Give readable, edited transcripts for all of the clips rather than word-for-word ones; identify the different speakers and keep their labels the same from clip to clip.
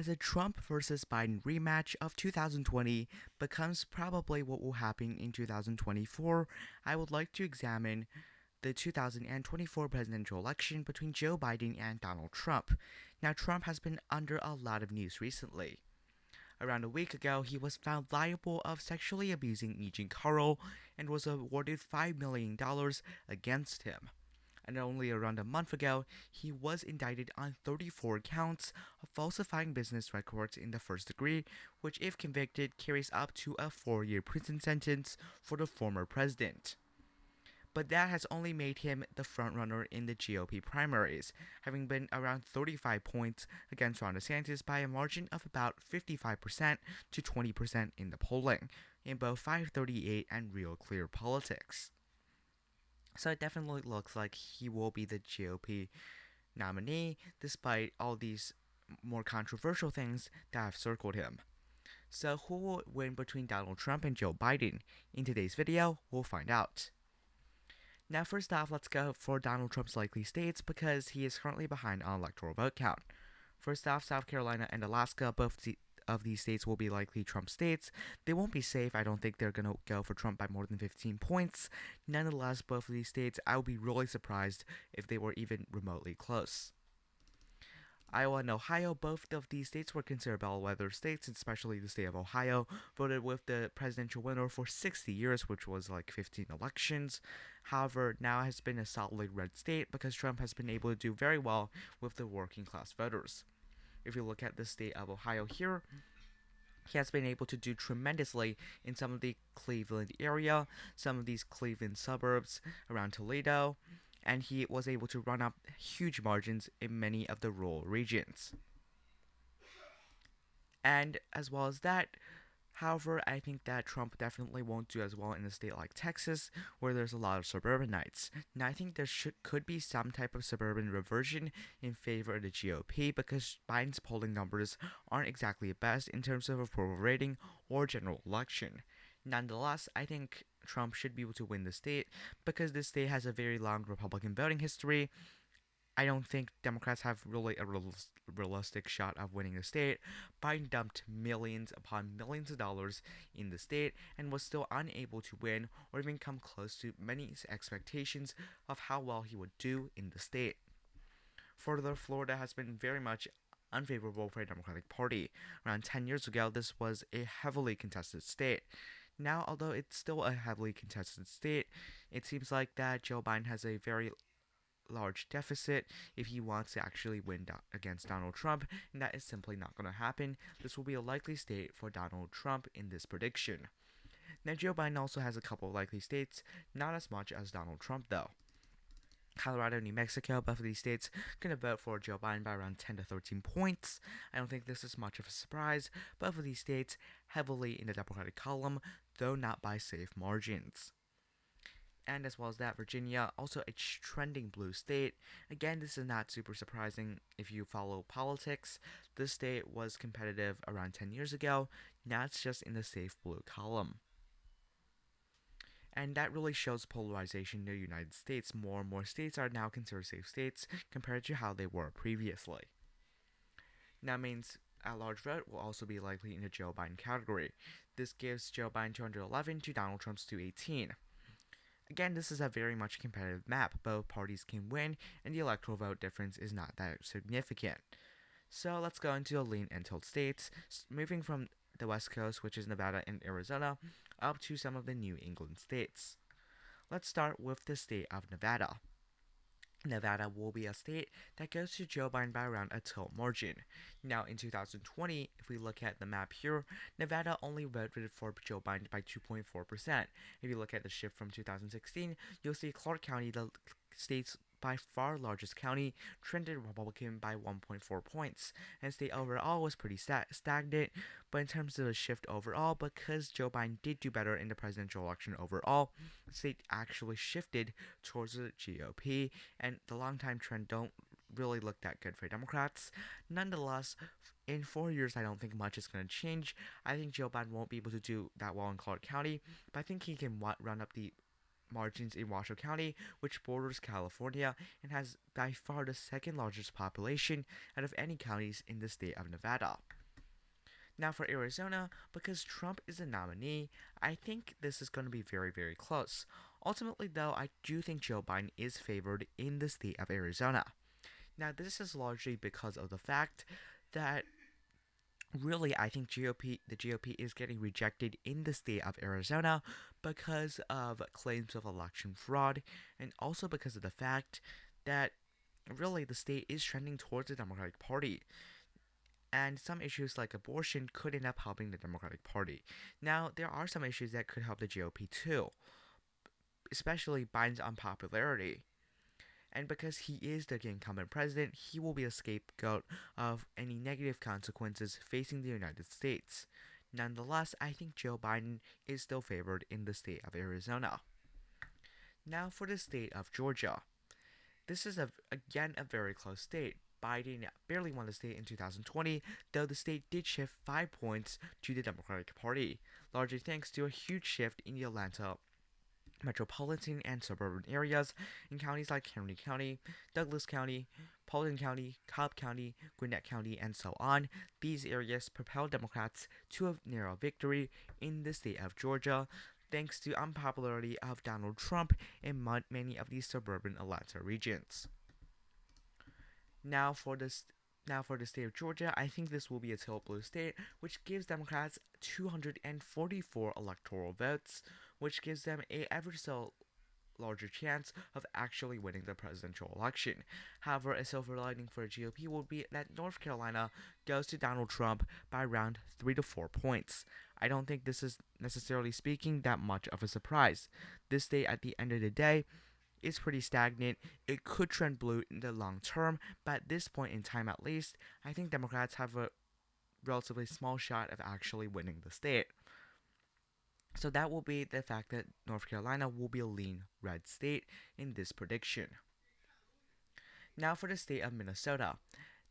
Speaker 1: As a Trump versus Biden rematch of 2020 becomes probably what will happen in 2024, I would like to examine the 2024 presidential election between Joe Biden and Donald Trump. Now, Trump has been under a lot of news recently. Around a week ago, he was found liable of sexually abusing Eugene Carl and was awarded $5 million against him. And only around a month ago, he was indicted on 34 counts of falsifying business records in the first degree, which, if convicted, carries up to a 4-year prison sentence for the former president. But that has only made him the frontrunner in the GOP primaries, having been around 35 points against Ron DeSantis by a margin of about 55% to 20% in the polling, in both 538 and Real Clear Politics. So it definitely looks like he will be the GOP nominee, despite all these more controversial things that have circled him. So who will win between Donald Trump and Joe Biden? In today's video, we'll find out. Now first off, let's go for Donald Trump's likely states because he is currently behind on electoral vote count. First off, South Carolina and Alaska, both of these states will be likely Trump states. They won't be safe. I don't think they're going to go for Trump by more than 15 points. Nonetheless, both of these states, I would be really surprised if they were even remotely close. Iowa and Ohio, both of these states were considered bellwether states, especially the state of Ohio, voted with the presidential winner for 60 years, which was like 15 elections. However, now has been a solidly red state because Trump has been able to do very well with the working class voters. If you look at the state of Ohio here, he has been able to do tremendously in some of the Cleveland area, some of these Cleveland suburbs around Toledo, and he was able to run up huge margins in many of the rural regions. And as well as that, however, I think that Trump definitely won't do as well in a state like Texas, where there's a lot of suburbanites. Now, I think there could be some type of suburban reversion in favor of the GOP because Biden's polling numbers aren't exactly the best in terms of approval rating or general election. Nonetheless, I think Trump should be able to win the state because this state has a very long Republican voting history. I don't think Democrats have really a realistic shot of winning the state. Biden dumped millions upon millions of dollars in the state and was still unable to win or even come close to many expectations of how well he would do in the state. Further, Florida has been very much unfavorable for the Democratic Party. Around 10 years ago, this was a heavily contested state. Now, although it's still a heavily contested state, it seems like that Joe Biden has a very large deficit if he wants to actually win against Donald Trump, and that is simply not going to happen. This will be a likely state for Donald Trump in this prediction. Now, Joe Biden also has a couple of likely states, not as much as Donald Trump though. Colorado and New Mexico, both of these states, going to vote for Joe Biden by around 10 to 13 points. I don't think this is much of a surprise. Both of these states heavily in the Democratic column, though not by safe margins. And as well as that, Virginia, also a trending blue state. Again, this is not super surprising if you follow politics. This state was competitive around 10 years ago. Now it's just in the safe blue column. And that really shows polarization in the United States. More and more states are now considered safe states compared to how they were previously. Now means a large vote will also be likely in the Joe Biden category. This gives Joe Biden 211 to Donald Trump's 218. Again, this is a very much competitive map. Both parties can win, and the electoral vote difference is not that significant. So let's go into the lean and tilt states, moving from the West Coast, which is Nevada and Arizona, up to some of the New England states. Let's start with the state of Nevada. Nevada will be a state that goes to Joe Biden by around a tilt margin. Now, in 2020, if we look at the map here, Nevada only voted for Joe Biden by 2.4%. If you look at the shift from 2016, you'll see Clark County, the state's by far largest county, trended Republican by 1.4 points, and state overall was pretty stagnant. But in terms of the shift overall, because Joe Biden did do better in the presidential election overall, the state actually shifted towards the GOP, and the long-time trend don't really look that good for Democrats. Nonetheless, in 4 years, I don't think much is going to change. I think Joe Biden won't be able to do that well in Clark County, but I think he can run up the margins in Washoe County, which borders California and has by far the second largest population out of any counties in the state of Nevada. Now for Arizona, because Trump is a nominee, I think this is going to be very, very close. Ultimately, though, I do think Joe Biden is favored in the state of Arizona. Now, this is largely because of the fact that really I think the GOP is getting rejected in the state of Arizona because of claims of election fraud and also because of the fact that really the state is trending towards the Democratic Party. And some issues like abortion could end up helping the Democratic Party. Now, there are some issues that could help the GOP too, especially Biden's unpopularity. And because he is the incumbent president, he will be a scapegoat of any negative consequences facing the United States. Nonetheless, I think Joe Biden is still favored in the state of Arizona. Now for the state of Georgia. This is again a very close state. Biden barely won the state in 2020, though the state did shift 5 points to the Democratic Party, largely thanks to a huge shift in the Atlanta metropolitan and suburban areas in counties like Henry County, Douglas County, Paulding County, Cobb County, Gwinnett County, and so on. These areas propelled Democrats to a narrow victory in the state of Georgia, thanks to unpopularity of Donald Trump in many of these suburban Atlanta regions. Now for the state of Georgia, I think this will be a tilt blue state, which gives Democrats 244 electoral votes, which gives them a ever so larger chance of actually winning the presidential election. However, a silver lining for the GOP would be that North Carolina goes to Donald Trump by around 3 to 4 points. I don't think this is necessarily speaking that much of a surprise. This state, at the end of the day, is pretty stagnant. It could trend blue in the long term, but at this point in time at least, I think Democrats have a relatively small shot of actually winning the state. So that will be the fact that North Carolina will be a lean red state in this prediction. Now for the state of Minnesota.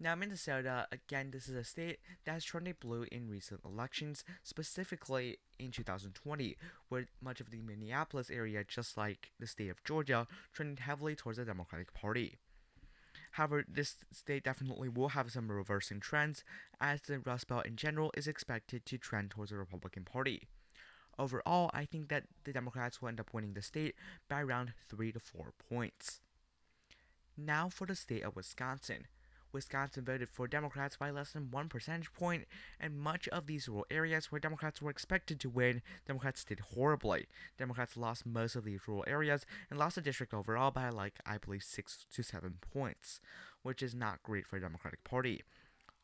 Speaker 1: Now, Minnesota, again, this is a state that has trended blue in recent elections, specifically in 2020, where much of the Minneapolis area, just like the state of Georgia, trended heavily towards the Democratic Party. However, this state definitely will have some reversing trends, as the Rust Belt in general is expected to trend towards the Republican Party. Overall, I think that the Democrats will end up winning the state by around 3 to 4 points. Now for the state of Wisconsin. Wisconsin voted for Democrats by less than 1 percentage point, and much of these rural areas where Democrats were expected to win, Democrats did horribly. Democrats lost most of these rural areas and lost the district overall by I believe 6 to 7 points, which is not great for the Democratic Party.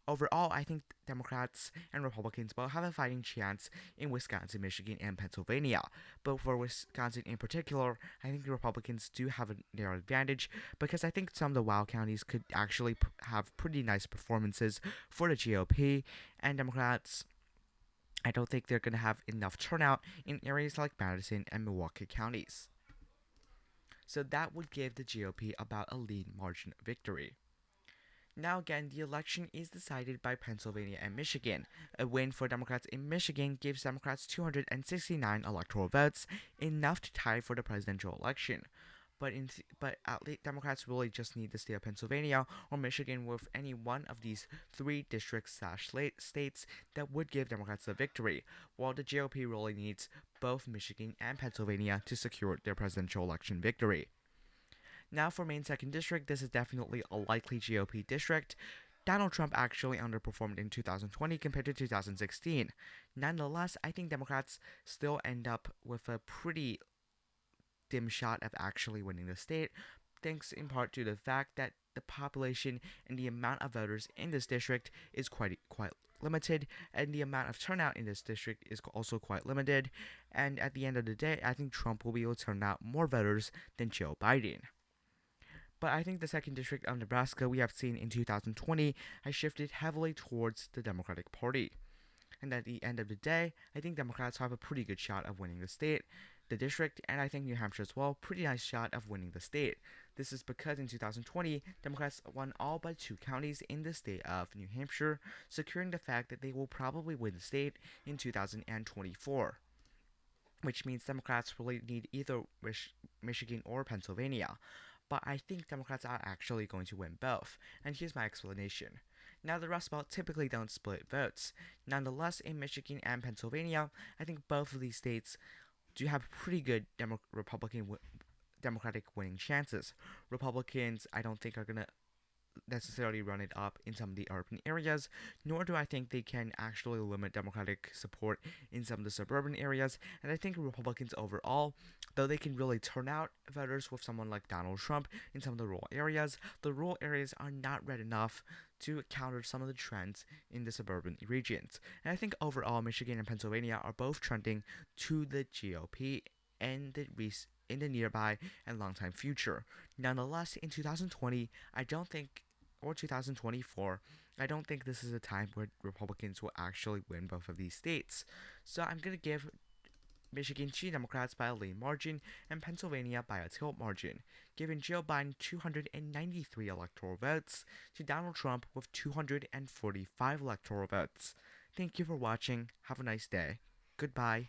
Speaker 1: Overall, I think Democrats and Republicans both have a fighting chance in Wisconsin, Michigan, and Pennsylvania. But for Wisconsin in particular, I think the Republicans do have a narrow advantage because I think some of the wild counties could actually have pretty nice performances for the GOP, and Democrats, I don't think they're going to have enough turnout in areas like Madison and Milwaukee counties. So that would give the GOP about a lead margin victory. Now again, the election is decided by Pennsylvania and Michigan. A win for Democrats in Michigan gives Democrats 269 electoral votes, enough to tie for the presidential election. But at least Democrats really just need the state of Pennsylvania or Michigan with any one of these 3 districts/states that would give Democrats the victory, while the GOP really needs both Michigan and Pennsylvania to secure their presidential election victory. Now for Maine 2nd District, this is definitely a likely GOP district. Donald Trump actually underperformed in 2020 compared to 2016. Nonetheless, I think Democrats still end up with a pretty dim shot of actually winning the state, thanks in part to the fact that the population and the amount of voters in this district is quite limited, and the amount of turnout in this district is also quite limited. And at the end of the day, I think Trump will be able to turn out more voters than Joe Biden. But I think the 2nd District of Nebraska we have seen in 2020 has shifted heavily towards the Democratic Party. And at the end of the day, I think Democrats have a pretty good shot of winning the district, and I think New Hampshire as well, pretty nice shot of winning the state. This is because in 2020, Democrats won all but 2 counties in the state of New Hampshire, securing the fact that they will probably win the state in 2024. which means Democrats really need either Michigan or Pennsylvania. But I think Democrats are actually going to win both, and here's my explanation. Now, the Rust Belt typically don't split votes. Nonetheless, in Michigan and Pennsylvania, I think both of these states do have pretty good Democratic winning chances. Republicans, I don't think are gonna necessarily run it up in some of the urban areas, nor do I think they can actually limit Democratic support in some of the suburban areas. And I think Republicans overall, though they can really turn out voters with someone like Donald Trump in some of the rural areas are not red enough to counter some of the trends in the suburban regions. And I think overall, Michigan and Pennsylvania are both trending to the GOP and in the nearby and long time future. Nonetheless, in 2020, I don't think, or 2024, I don't think this is a time where Republicans will actually win both of these states. So I'm going to give Michigan to Democrats by a lean margin and Pennsylvania by a tilt margin, giving Joe Biden 293 electoral votes to Donald Trump with 245 electoral votes. Thank you for watching. Have a nice day. Goodbye.